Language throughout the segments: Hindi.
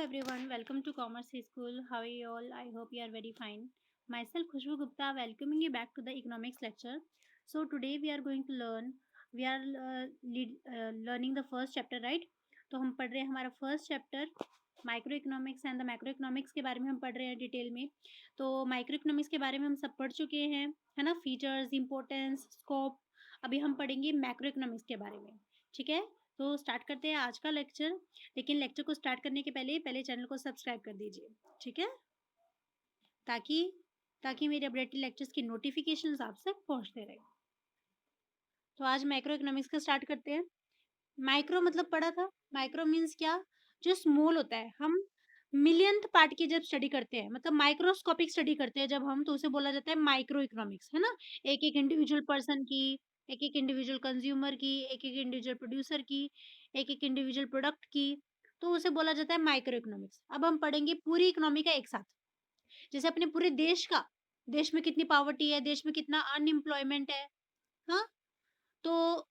everyone, welcome to Commerce School. How are you all? I hope you are very fine. Myself Khushbu Gupta welcoming you back to the economics lecture. So today we are going to learning the first chapter, right? तो हम पढ़ रहे हैं हमारा first chapter micro economics and the macro economics के बारे में हम पढ़ रहे हैं डिटेल में। तो माइक्रो इकोनॉमिक्स के बारे में हम सब पढ़ चुके हैं, है ना? Features, importance, scope. अभी हम पढ़ेंगे मैक्रो इकोनॉमिक्स के बारे में, ठीक है? तो स्टार्ट करते हैं आज का लेक्चर। लेकिन लेक्चर को स्टार्ट करने के पहले चैनल को सब्सक्राइब कर दीजिए, ठीक है? ताकि ताकि मेरे अपडेटेड लेक्चर्स की नोटिफिकेशंस आप तक पहुंचते रहे। तो आज माइक्रो इकोनॉमिक्स का स्टार्ट करते हैं। माइक्रो मतलब पढ़ा था, माइक्रो मीन्स क्या? जो स्मॉल होता है। हम मिलियंथ पार्ट की जब स्टडी करते हैं, मतलब माइक्रोस्कोपिक स्टडी करते हैं जब हम, तो उसे बोला जाता है माइक्रो इकोनॉमिक्स, है ना? एक एक इंडिविजुअल पर्सन की, एक एक इंडिविजुअल कंज्यूमर की, एक एक इंडिविजुअल प्रोड्यूसर की, एक एक इंडिविजुअल प्रोडक्ट की, तो उसे बोला जाता है माइक्रो इकोनॉमिक्स। अब हम पढ़ेंगे पूरी इकोनॉमी का एक साथ। जैसे अपने पूरे देश का, देश में कितनी पॉवर्टी है, देश में कितना अनएम्प्लॉयमेंट है, हाँ? तो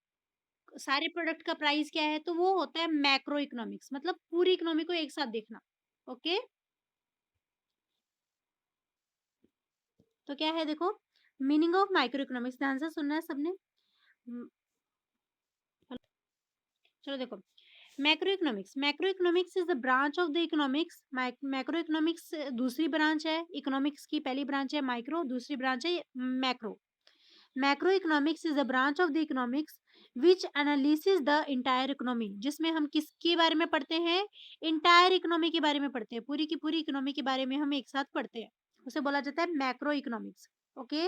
सारे प्रोडक्ट का प्राइस क्या है, तो वो होता है मैक्रो इकोनॉमिक्स, मतलब पूरी इकोनॉमी को एक साथ देखना। ओके, तो क्या है देखो, मीनिंग ऑफ माइक्रो इकोनॉमिक्स, ध्यान से सुनना है सबने। हम्म, चलो देखो, macro economics is the branch of the economics. Macro economics दूसरी ब्रांच है इकोनॉमिक्स की। पहली ब्रांच है माइक्रो, दूसरी ब्रांच है macro. Macroeconomics is a branch of the economics which analysis the entire economy, जिसमें हम किसके बारे में पढ़ते हैं? इंटायर इकोनॉमी के बारे में पढ़ते हैं। पूरी की पूरी इकोनॉमी के बारे में हम एक साथ पढ़ते हैं, उसे बोला जाता है macro economics. Okay,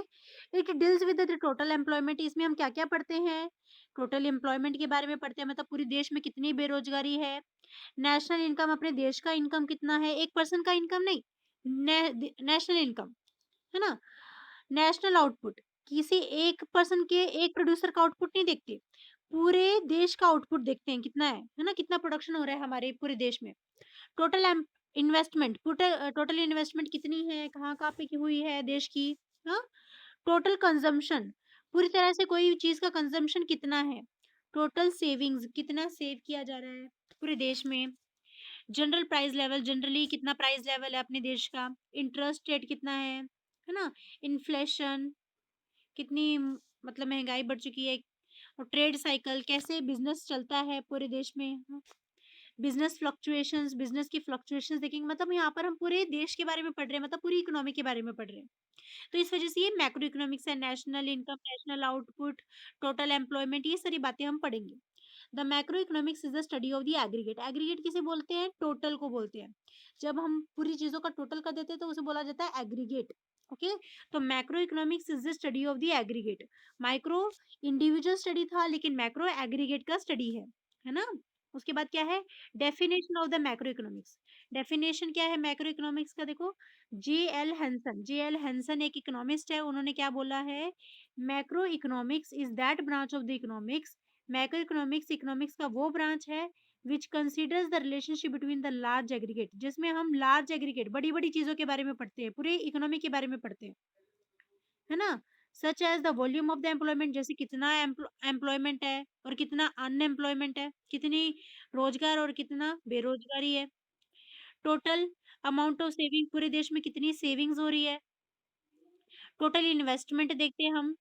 it deals with the total employment. इसमें हम क्या क्या पढ़ते हैं? टोटल एम्प्लॉयमेंट के बारे में पढ़ते हैं, मतलब पूरे देश में कितनी बेरोजगारी है। नेशनल इनकम, अपने देश का इनकम कितना है, एक पर्सन का इनकम नहीं, नेशनल इनकम, है ना? नेशनल आउटपुट, किसी एक पर्सन के, एक प्रोड्यूसर का आउटपुट नहीं देखते, पूरे देश का आउटपुट देखते हैं कितना है ना? कितना प्रोडक्शन हो रहा है हमारे पूरे देश में। टोटल इन्वेस्टमेंट, टोटल इन्वेस्टमेंट कितनी है, कहाँ कहाँ पे की हुई है देश की, हाँ? टोटल कंजम्पशन, पूरी तरह से कोई चीज का कंजम्पशन कितना है। टोटल सेविंग्स, कितना सेव किया जा रहा है पूरे देश में। जनरल प्राइस लेवल, जनरली कितना प्राइस लेवल है अपने देश का। इंटरेस्ट रेट कितना है ना? इन्फ्लेशन कितनी, मतलब महंगाई बढ़ चुकी है। और ट्रेड साइकिल, कैसे बिजनेस चलता है पूरे देश में। बिजनेस फ्लक्चुएशंस, बिजनेस की फ्लक्चुएशंस देखेंगे, मतलब यहाँ पर हम पूरे देश के बारे में पढ़ रहे हैं, मतलब पूरी इकोनॉमी के बारे में पढ़ रहे हैं। तो इस वजह से ये मैक्रो इकोनॉमिक्स है। National income, national output, total employment, ये सारी बातें हम पढ़ेंगे। The macro economics is the study of the aggregate. Aggregate किसे बोलते हैं? टोटल को बोलते हैं। जब हम पूरी चीजों का टोटल कर देते हैं तो उसे बोला जाता है एग्रीगेट। ओके, तो macro economics is the study of the aggregate. Micro individual study था, लेकिन मैक्रो एग्रीगेट का स्टडी है ना? उसके बाद क्या है? Definition of the macro economics. Definition क्या है मैक्रो इकोनॉमिक्स का? देखो, जे एल हेंसन एक इकोनॉमिस्ट है, उन्होंने क्या बोला है? Macro economics is that branch of the economics. Macro economics economics का वो ब्रांच है which considers the relationship between the large aggregate, जिसमें हम लार्ज एग्रीगेट, बड़ी बड़ी चीजों के बारे में पढ़ते हैं, पूरे इकोनॉमी के बारे में पढ़ते हैं, है ना? Such as the volume of the employment, जैसे कितना एम्प्लॉयमेंट है और कितना अनएम्प्लॉयमेंट है, कितनी रोजगार और कितना बेरोजगारी है। टोटल अमाउंट ऑफ सेविंग, पूरे देश में कितनी सेविंग्स हो रही है। टोटल इन्वेस्टमेंट देखते हैं हम।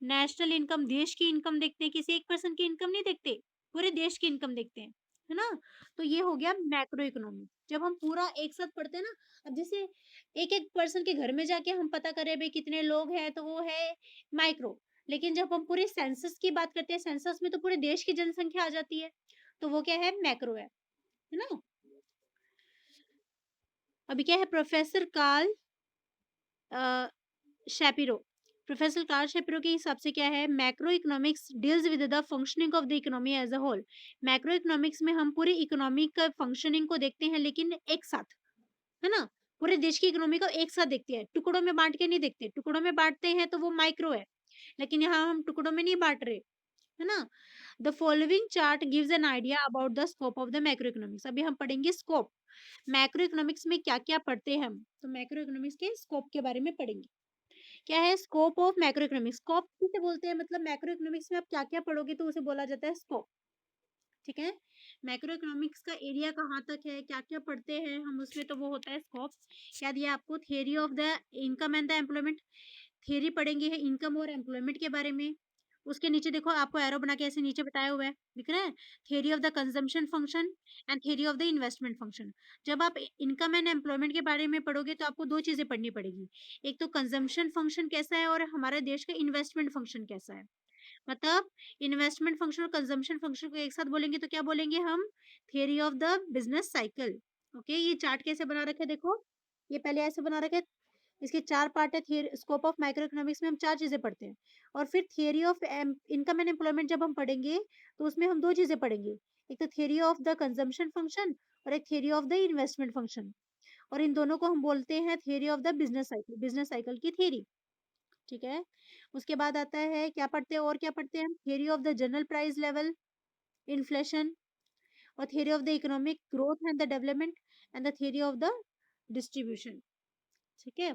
नेशनल इनकम, देश की इनकम देखते हैं, किसी एक पर्सन की इनकम नहीं देखते, पूरे देश की इनकम देखते हैं, है ना? तो ये हो गया मैक्रो इकोनॉमी। जब हम पूरा एक साथ पढ़ते हैं ना, अब जैसे एक एक पर्सन के घर में जाके हम पता करें भाई कितने लोग हैं, तो वो है माइक्रो। लेकिन जब हम पूरे सेंसस की बात करते हैं, सेंसस में तो पूरे देश की जनसंख्या आ जाती है, तो वो क्या है? मैक्रो है ना? अभी क्या है, professor Karl Shapiro, professor Karl Shapiro के हिसाब से क्या है? Macro economics deals with the functioning of the economy as a whole. Macroeconomics में हम पूरी इकोनॉमी का फंक्शनिंग को देखते हैं, लेकिन एक साथ, है ना? पूरे देश की इकोनॉमी को एक साथ देखते हैं, टुकड़ों में बांट के नहीं देखते। टुकड़ों में बांटते हैं तो वो माइक्रो है, लेकिन यहाँ हम टुकड़ों में नहीं बांट रहे, है ना? The following chart gives an idea about the scope of the macro economics. अभी हम पढ़ेंगे स्कोप, मैक्रो इकोनॉमिक्स में क्या क्या पढ़ते हैं हम, तो मैक्रो इकोनॉमिक्स के स्कोप के बारे में पढ़ेंगे। क्या है scope of macro economics? Scope किसे बोलते हैं, मतलब मैक्रो इकोनॉमिक्स में आप क्या क्या पढ़ोगे तो उसे बोला जाता है स्कोप। ठीक है? मैक्रो इकोनॉमिक्स का एरिया कहाँ तक है, क्या-क्या पढ़ते हैं हम उसमें, तो वो होता है स्कोप। क्या दिया आपको? Theory of the income and the employment, theory पढ़ेंगे है इनकम और एम्प्लॉयमेंट के बारे में। उसके नीचे देखो आपको एरो बना के ऐसे नीचे बताया हुआ है, दिख रहा है? Theory of the consumption function and theory of the investment function. जब आप इनकम एंड एम्प्लॉयमेंट के बारे में पढ़ोगे तो आपको 2 चीज़ें पढ़नी पड़ेगी। एक तो कंजम्पशन फंक्शन कैसा है और हमारे देश का इन्वेस्टमेंट फंक्शन कैसा है। मतलब इन्वेस्टमेंट फंक्शन और कंजम्पशन फंक्शन को एक साथ बोलेंगे तो क्या बोलेंगे हम? Theory of the business cycle. Okay, ये चार्ट कैसे बना रखा है देखो। ये पहले ऐसे बना रखा है, इसके 4 पार्ट है। There scope of micro economics में हम 4 चीज़ें पढ़ते हैं और फिर theory of income and employment जब हम पढ़ेंगे, तो उसमें हम 2 चीज़ें पढ़ेंगे। एक तो theory of the consumption function और एक theory of the investment function, और इन दोनों को हम बोलते हैं theory of the business cycle की थियरी, ठीक है? उसके बाद आता है क्या पढ़ते हैं, और क्या पढ़ते हैं हम? Theory of the general price level, inflation, और theory of the economic growth and the development and the theory of the distribution, ठीक है?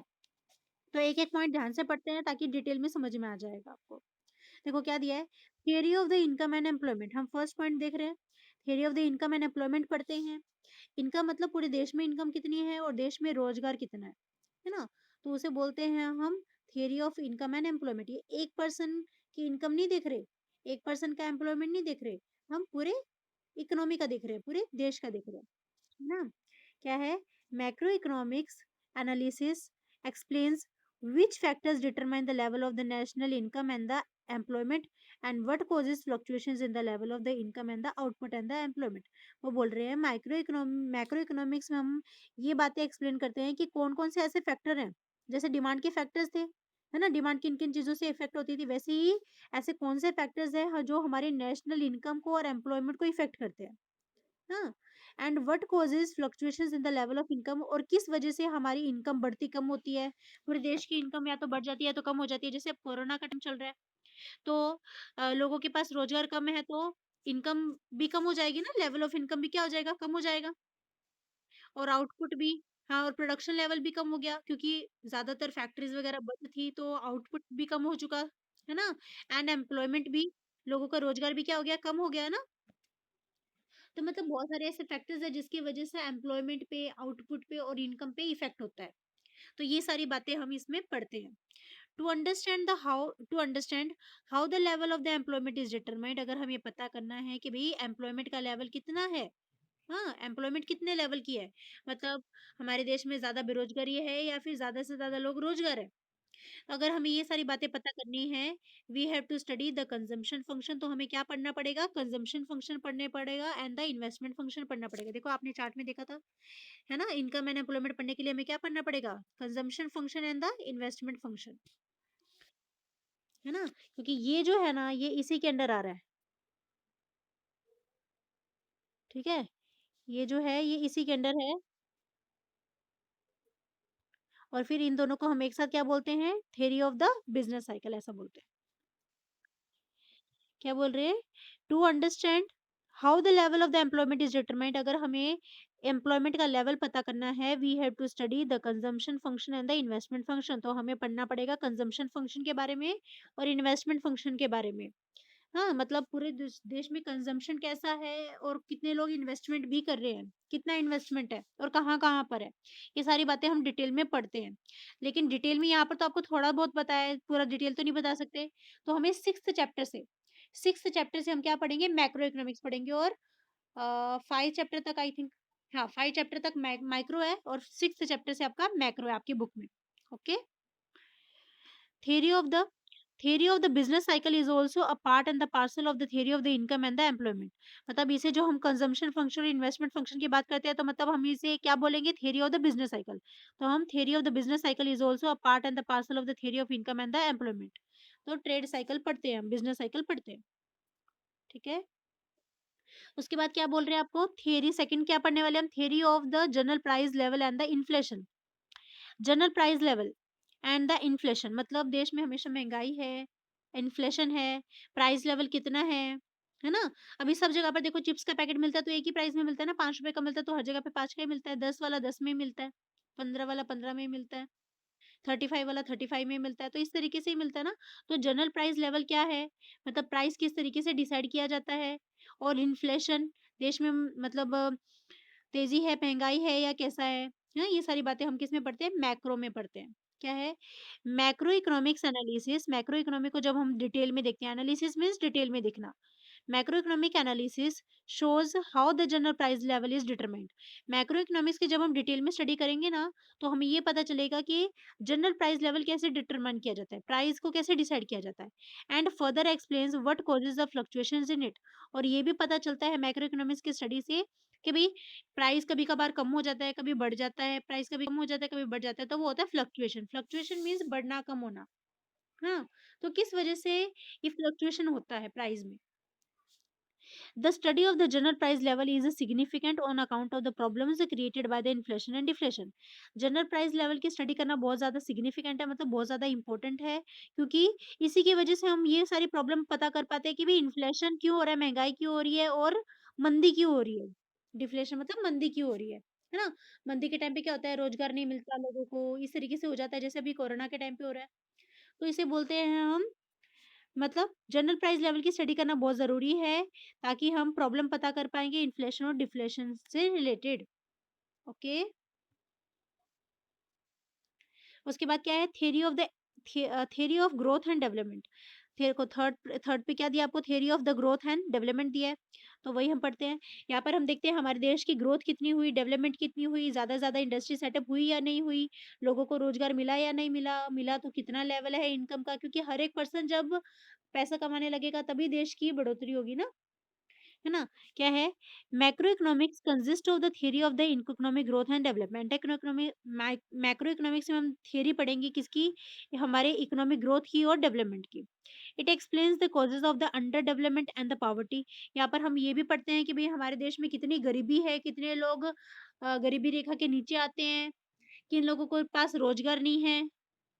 तो एक-एक पॉइंट ध्यान से पढ़ते हैं ताकि डिटेल में समझ में आ जाएगा आपको। देखो क्या दिया है, theory of the income and employment, हम फर्स्ट पॉइंट देख रहे हैं। Theory of the income and employment पढ़ते हैं। इनकम मतलब पूरे देश में इनकम कितनी है और देश में रोजगार कितना है ना? तो उसे बोलते हैं हम theory of income and employment. ये एक पर्सन की इनकम नहीं देख रहे, एक पर्सन का एम्प्लॉयमेंट नहीं देख रहे, हम पूरे इकोनॉमी का देख रहे हैं, पूरे देश का देख रहे हैं, है ना? क्या है? Macro economics analysis explains which factors determine the level of the national income and the employment and what causes fluctuations in the level of the income and the output and the employment। वो बोल रहे हैं मैक्रो इकोनॉमिक्स में हम ये बातें एक्सप्लेन करते हैं कि कौन कौन से ऐसे फैक्टर हैं, जैसे डिमांड के फैक्टर्स थे, है ना? डिमांड किन किन चीजों से इफेक्ट होती थी, वैसे ही ऐसे कौन से फैक्टर्स हैं जो हमारे नेशनल इनकम को और एम्प्लॉयमेंट को इफेक्ट करते हैं। हाँ, and what causes fluctuations in the level of income, और किस वजह से हमारी इनकम बढ़ती कम होती है। पूरे देश की इनकम या तो बढ़ जाती है या तो कम हो जाती है। जैसे अब कोरोना का टाइम चल रहा है, तो लोगों के पास रोजगार कम है तो इनकम भी कम हो जाएगी ना, लेवल ऑफ इनकम भी क्या हो जाएगा, कम हो जाएगा। और आउटपुट भी, हाँ, और प्रोडक्शन लेवल भी कम हो गया क्योंकि ज्यादातर फैक्ट्रीज वगैरह बंद थी तो आउटपुट भी कम हो चुका है ना। एंड एम्प्लॉयमेंट भी, लोगों का रोजगार भी क्या हो गया, कम हो गया ना। तो मतलब बहुत सारे ऐसे फैक्टर्स हैं जिसकी वजह से एम्प्लॉयमेंट पे, आउटपुट पे और इनकम पे इफेक्ट होता है। तो ये सारी बातें हम इसमें पढ़ते हैं। To understand how the level of the employment is determined, अगर हमें पता करना है कि भाई एम्प्लॉयमेंट का लेवल कितना है। हाँ, एम्प्लॉयमेंट कितने लेवल की है, मतलब हमारे देश में ज्यादा बेरोजगारी है या फिर ज्यादा से ज्यादा लोग रोजगार है। अगर हमें ये सारी बातें पता करनी है, we have to study the consumption function, तो हमें क्या पढ़ना पड़ेगा, कंजम्पशन फंक्शन पढ़ने पड़ेगा एंड द इन्वेस्टमेंट फंक्शन पढ़ना पड़ेगा। देखो आपने चार्ट में देखा था, है ना? इनकम एंड एम्प्लॉयमेंट पढ़ने के लिए हमें क्या पढ़ना पड़ेगा, consumption function and the investment function, है ना? क्योंकि ये जो है ना, ये इसी के अंडर आ रहा है, ठीक है? ये जो है ये इसी के अंडर है, और फिर इन दोनों को हम एक साथ क्या बोलते हैं, theory of the business cycle ऐसा बोलते हैं। क्या बोल रहे हैं? To understand how the level of the employment is determined, अगर हमें एम्प्लॉयमेंट का लेवल पता करना है, we have to study the consumption function and the investment function, तो हमें पढ़ना पड़ेगा कंजम्पशन फंक्शन के बारे में और इन्वेस्टमेंट फंक्शन के बारे में। हाँ, मतलब पूरे देश में कंजम्पशन कैसा है और कितने लोग इन्वेस्टमेंट भी कर रहे हैं, कितना इन्वेस्टमेंट है और कहाँ-कहाँ पर है। ये सारी बातें हम डिटेल में पढ़ते हैं। लेकिन डिटेल में यहाँ पर तो आपको थोड़ा बहुत पता है, पूरा डिटेल तो नहीं बता सकते। तो हमें 6th चैप्टर से हम क्या पढ़ेंगे, मैक्रो इकोनॉमिक्स पढ़ेंगे, और 5 चैप्टर तक आई थिंक, हाँ, 5 चैप्टर तक माइक्रो है और 6th चैप्टर से आपका मैक्रो है आपकी बुक में। Okay? theory of the theory of the business cycle is also a part and the parcel of the theory of the income and the employment। मतलब इसे जो हम कंजम्पशन फंक्शन और इन्वेस्टमेंट फंक्शन की बात करते हैं तो मतलब हम इसे क्या बोलेंगे, theory of the business cycle। तो हम theory of the business cycle is also a part and the parcel of the theory of income and the employment। तो ट्रेड साइकिल पढ़ते हैं हम, बिजनेस साइकिल पढ़ते हैं, ठीक है? उसके बाद क्या बोल रहे हैं आपको, थियरी सेकंड क्या पढ़ने वाले हम, theory of the general price level and the inflation. General price level and the inflation, मतलब देश में हमेशा महंगाई है, इन्फ्लेशन है, प्राइस लेवल कितना है ना? अभी सब जगह पर देखो, चिप्स का पैकेट मिलता है तो एक ही प्राइस में मिलता है ना, 5 रुपए का मिलता है तो हर जगह पे 5 का ही मिलता है, 10 वाला 10 में ही मिलता है, 15 वाला 15 में ही मिलता है। 35 वाला 35 में मिलता है, तो इस तरीके से ही मिलता है ना। तो जनरल प्राइस लेवल क्या है? मतलब प्राइस किस तरीके से डिसाइड किया जाता है? और इन्फ्लेशन देश में तेज़ी है, महँगाई है या कैसा है? हाँ, ये सारी बातें हम किसमें पढ़ते हैं? मैक्रो में पढ़ते हैं। क्या है? Macro economics analysis, macro economy को जब हम डिटेल में देखते हैं, एनालिसिस मीन्स डिटेल में देखना। Macroeconomic analysis shows how the general price level is determined. Macro economics की जब हम डिटेल में स्टडी करेंगे ना, तो हमें ये पता चलेगा कि जनरल प्राइस लेवल कैसे डिटरमाइन किया जाता है, प्राइस को कैसे डिसाइड किया जाता है, and further explains what causes the fluctuations in it. और ये भी पता चलता है मैक्रो इकोनॉमिक्स की स्टडी से कि भाई प्राइस कभी कभार कम हो जाता है, कभी बढ़ जाता है, प्राइस कभी कम हो जाता है, कभी बढ़ जाता है, तो वो होता है फ्लक्चुएशन। फ्लक्चुएशन मीन्स बढ़ना कम होना। हाँ, तो किस वजह से ये फ्लक्चुएशन होता है प्राइस में? The study of the general price level is significant on account of the problems created by the inflation and deflation. General price level की स्टडी करना बहुत ज़्यादा सिग्निफिकेंट है, मतलब बहुत ज़्यादा इंपॉर्टेंट है, क्योंकि इसी की वजह से हम ये सारी प्रॉब्लम पता कर पाते हैं कि भाई इन्फ्लेशन क्यों हो रहा है, महंगाई क्यों हो रही है और मंदी क्यों हो रही है। डिफ्लेशन मतलब मंदी क्यों हो रही है ना? मंदी के टाइम पे क्या होता है, रोजगार नहीं मिलता लोगों को, इस तरीके से हो जाता है जैसे अभी कोरोना के टाइम पे हो रहा है। तो इसे बोलते हैं हम, मतलब जनरल प्राइस लेवल की स्टडी करना बहुत ज़रूरी है, ताकि हम प्रॉब्लम पता कर पाएँगे इन्फ्लेशन और डिफ्लेशन से रिलेटेड। ओके, उसके बाद क्या है, theory of growth and development. There को थर्ड थर्ड पे क्या दिया आपको, theory of the growth and development दिया है, तो वही हम पढ़ते हैं। यहाँ पर हम देखते हैं हमारे देश की ग्रोथ कितनी हुई, डेवलपमेंट कितनी हुई, ज़्यादा से ज़्यादा इंडस्ट्री सेटअप हुई या नहीं हुई, लोगों को रोज़गार मिला या नहीं मिला, मिला तो कितना लेवल है इनकम का, क्योंकि हर एक पर्सन जब पैसा कमाने लगेगा तभी देश की बढ़ोतरी होगी ना। है ना? क्या है? Macro economics consist of the theory of the economic growth and development. Macro economics में हम थ्योरी पढ़ेंगे किसकी? हमारे इकोनॉमिक ग्रोथ की और डेवलपमेंट की। It explains the causes of the under development and the poverty. यहाँ पर हम ये भी पढ़ते हैं कि भाई हमारे देश में कितनी गरीबी है, कितने लोग गरीबी रेखा के नीचे आते हैं, किन लोगों को पास रोजगार नहीं है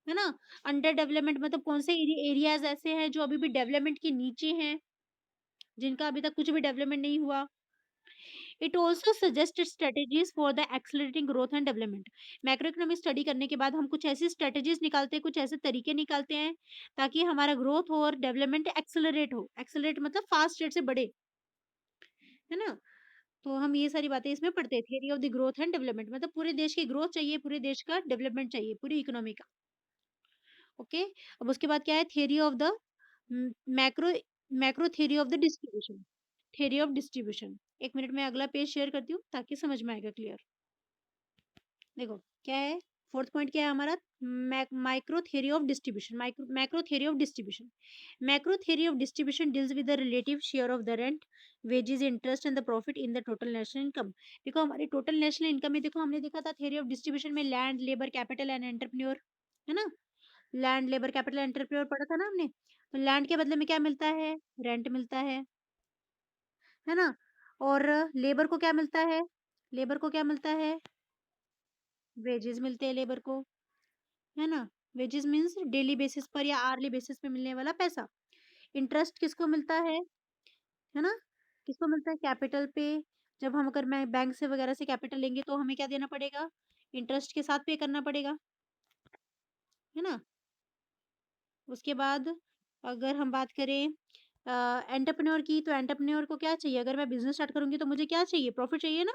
ना? अंडर डेवलपमेंट मतलब कौन से एरियाज ऐसे हैं जो अभी भी डेवलपमेंट के नीचे हैं, जिनका अभी तक कुछ भी डेवलपमेंट नहीं हुआ। It also suggested strategies for the accelerating growth and development. Macro economic study करने के बाद हम कुछ ऐसी स्ट्रेटेजीज निकालते हैं, कुछ ऐसे तरीके निकालते हैं, ताकि हमारा ग्रोथ हो और डेवलपमेंट एक्सेलरेट हो। एक्सेलरेट मतलब फास्ट रेट से बढ़े, है ना? तो हम ये सारी बातें इसमें पढ़ते हैं, theory of the growth and development, मतलब पूरे देश की ग्रोथ चाहिए, पूरे देश का डेवलपमेंट चाहिए, पूरी इकोनॉमी का। ओके, अब उसके बाद क्या है, theory of the macro macro theory of the distribution. Theory of distribution, एक मिनट में अगला पेज शेयर करती हूँ ताकि समझ में आएगा क्लियर। देखो क्या है, फोर्थ पॉइंट क्या है हमारा, micro theory of distribution. Macro theory of distribution, macro theory of distribution deals with the relative share of the rent, wages, interest and the profit in the total national income. देखो हमारी टोटल नेशनल इनकम में, देखो हमने देखा था थियरी ऑफ डिस्ट्रीब्यूशन में land, labour, capital and entrepreneur, है ना? लैंड, लेबर, कैपिटल, एंटरप्रेन्योर पढ़ा था ना हमने। तो लैंड के बदले में क्या मिलता है, रेंट मिलता है ना? और लेबर को क्या मिलता है, लेबर को क्या मिलता है, वेजेस मिलते हैं लेबर को, है ना? वेजेस मीन्स डेली बेसिस पर या आर्ली बेसिस पे मिलने वाला पैसा। इंटरेस्ट किसको मिलता है ना? किसको मिलता है? कैपिटल पे। जब हम अगर मैं बैंक से वगैरह से कैपिटल लेंगे तो हमें क्या देना पड़ेगा? इंटरेस्ट के साथ पे करना पड़ेगा, है ना? उसके बाद अगर हम बात करें एंटरप्रेन्योर की, तो एंटरप्रेन्योर को क्या चाहिए? अगर मैं बिज़नेस स्टार्ट करूँगी तो मुझे क्या चाहिए? प्रॉफिट चाहिए ना?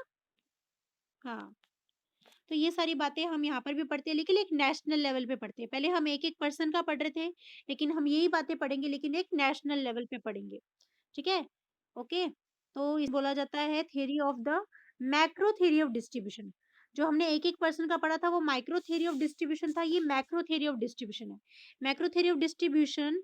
हाँ। तो ये सारी बातें हम यहाँ पर भी पढ़ते हैं, लेकिन एक नेशनल लेवल पे पढ़ते हैं। पहले हम एक-एक पर्सन का पढ़ रहे थे, लेकिन हम यही बातें पढ़ेंगे लेकिन एक नेशनल लेवल पे पढ़ेंगे। ठीक है? ओके? तो इस बोला जाता है theory of the macro theory of distribution. जो हमने एक-एक पर्सन का पढ़ा था वो माइक्रो थियरी ऑफ डिस्ट्रीब्यूशन था, ये मैक्रो थियरी ऑफ डिस्ट्रीब्यूशन है। Macro theory of distribution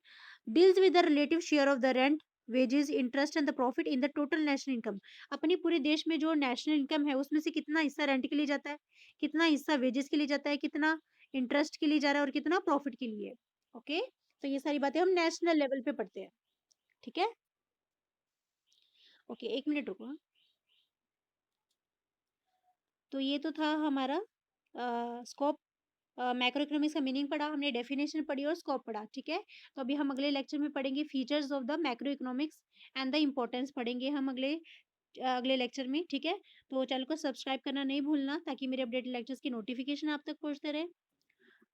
deals with the relative share of the rent, wages, interest and the profit in the total national income. अपने पूरे देश में जो नेशनल इनकम है उसमें से कितना हिस्सा रेंट के लिए जाता है, कितना हिस्सा वेजेस के लिए जाता है, कितना इंटरेस्ट के लिए जा रहा है और कितना प्रॉफिट के लिए। ओके? तो ये सारी बातें हम नेशनल लेवल पे पढ़ते हैं। ठीक है? ओके, 1 मिनट रुको हाँ। तो ये तो था हमारा स्कोप, मैक्रो इकोनॉमिक्स का मीनिंग पढ़ा हमने, डेफिनेशन पढ़ी और स्कोप पढ़ा, ठीक है? तो अभी हम अगले लेक्चर में पढ़ेंगे features of the macro economics and the importance पढ़ेंगे हम अगले लेक्चर में, ठीक है? तो चैनल को सब्सक्राइब करना नहीं भूलना ताकि मेरे अपडेटेड लेक्चर्स की नोटिफिकेशन आप तक पहुँचते रहे।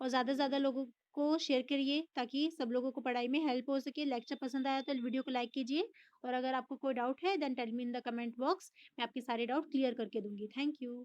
और ज़्यादा से ज़्यादा लोगों को शेयर करिए ताकि सब लोगों को पढ़ाई में हेल्प हो सके। लेक्चर पसंद आया तो वीडियो को लाइक कीजिए और अगर आपको कोई डाउट है then tell me in the comment box. मैं आपके सारे डाउट क्लियर करके दूँगी। Thank you.